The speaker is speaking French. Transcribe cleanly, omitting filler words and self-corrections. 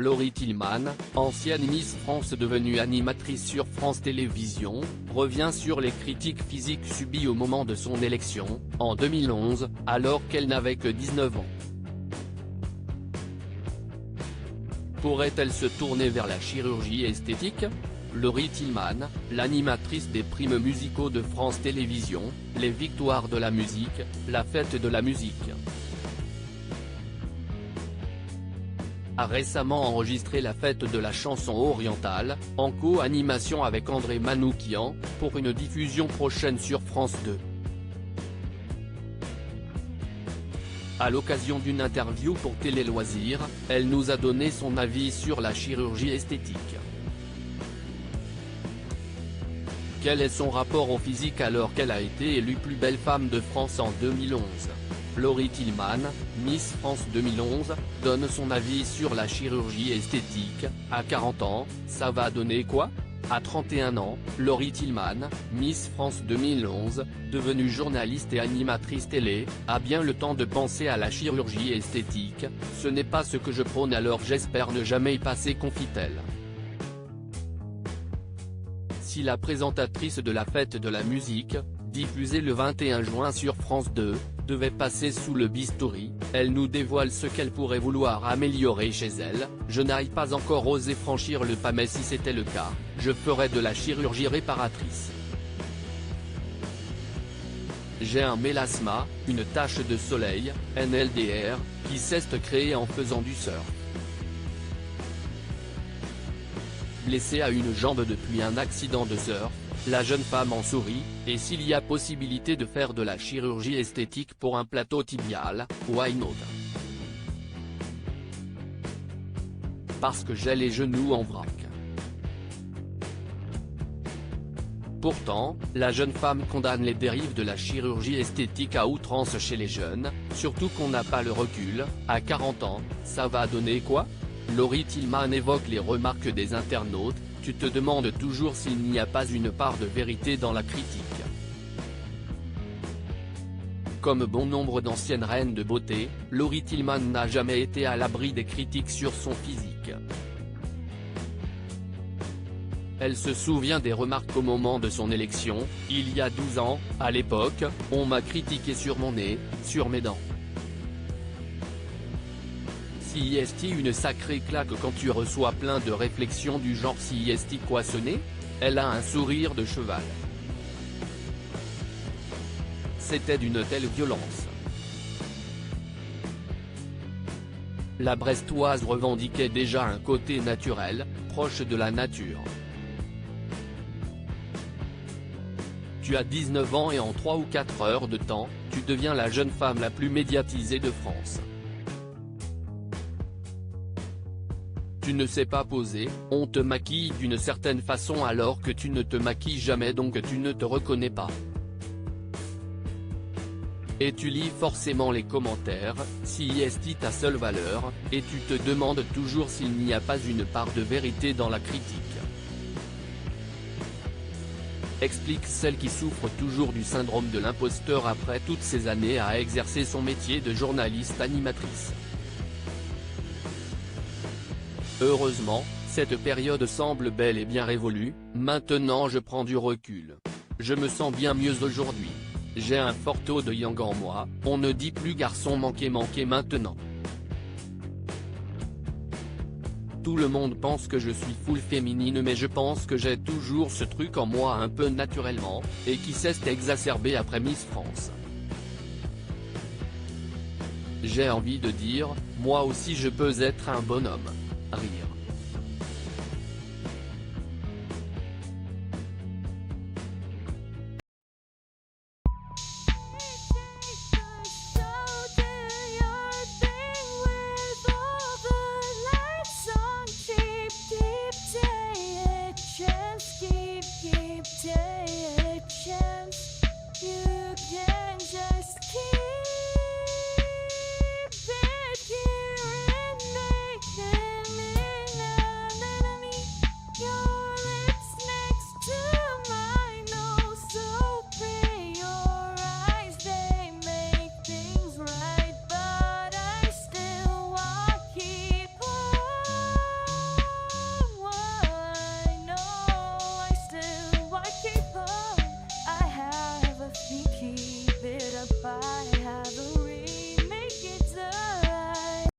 Laurie Tillman, ancienne Miss France devenue animatrice sur France Télévisions, revient sur les critiques physiques subies au moment de son élection, en 2011, alors qu'elle n'avait que 19 ans. Pourrait-elle se tourner vers la chirurgie esthétique? Laurie Tillman, l'animatrice des primes musicaux de France Télévisions, les victoires de la musique, la fête de la musique, a récemment enregistré la fête de la chanson orientale, en co-animation avec André Manoukian, pour une diffusion prochaine sur France 2. À l'occasion d'une interview pour Télé Loisirs, elle nous a donné son avis sur la chirurgie esthétique. Quel est son rapport au physique alors qu'elle a été élue plus belle femme de France en 2011 ? Laurie Tillman, Miss France 2011, donne son avis sur la chirurgie esthétique. À 40 ans, ça va donner quoi? À 31 ans, Laurie Tillman, Miss France 2011, devenue journaliste et animatrice télé, a bien le temps de penser à la chirurgie esthétique. Ce n'est pas ce que je prône, alors j'espère ne jamais y passer, confie-t-elle. Si la présentatrice de la fête de la musique, diffusée le 21 juin sur France 2, devait passer sous le bistouri, elle nous dévoile ce qu'elle pourrait vouloir améliorer chez elle. Je n'ai pas encore osé franchir le pas, mais si c'était le cas, je ferais de la chirurgie réparatrice. J'ai un mélasma, une tache de soleil, NLDR, qui s'est créée en faisant du surf. Blessée à une jambe depuis un accident de surf, la jeune femme en sourit, et s'il y a possibilité de faire de la chirurgie esthétique pour un plateau tibial, why not? Parce que j'ai les genoux en vrac. Pourtant, la jeune femme condamne les dérives de la chirurgie esthétique à outrance chez les jeunes, surtout qu'on n'a pas le recul. À 40 ans, ça va donner quoi? Laurie Tillman évoque les remarques des internautes. Tu te demandes toujours s'il n'y a pas une part de vérité dans la critique. Comme bon nombre d'anciennes reines de beauté, Laurie Tillman n'a jamais été à l'abri des critiques sur son physique. Elle se souvient des remarques au moment de son élection, il y a 12 ans. À l'époque, on m'a critiqué sur mon nez, sur mes dents. CIST une sacrée claque quand tu reçois plein de réflexions du genre CIST quoi ce nez? Elle a un sourire de cheval. C'était d'une telle violence. La Brestoise revendiquait déjà un côté naturel, proche de la nature. Tu as 19 ans et en 3 ou 4 heures de temps, tu deviens la jeune femme la plus médiatisée de France. Tu ne sais pas poser, on te maquille d'une certaine façon alors que tu ne te maquilles jamais, donc tu ne te reconnais pas. Et tu lis forcément les commentaires, si est ta seule valeur, et tu te demandes toujours s'il n'y a pas une part de vérité dans la critique. Explique celle qui souffre toujours du syndrome de l'imposteur après toutes ces années à exercer son métier de journaliste animatrice. Heureusement, cette période semble bel et bien révolue. Maintenant je prends du recul. Je me sens bien mieux aujourd'hui. J'ai un fort taux de yang en moi, on ne dit plus garçon manqué maintenant. Tout le monde pense que je suis full féminine, mais je pense que j'ai toujours ce truc en moi un peu naturellement, et qui s'est exacerbé après Miss France. J'ai envie de dire, moi aussi je peux être un bonhomme. Rire.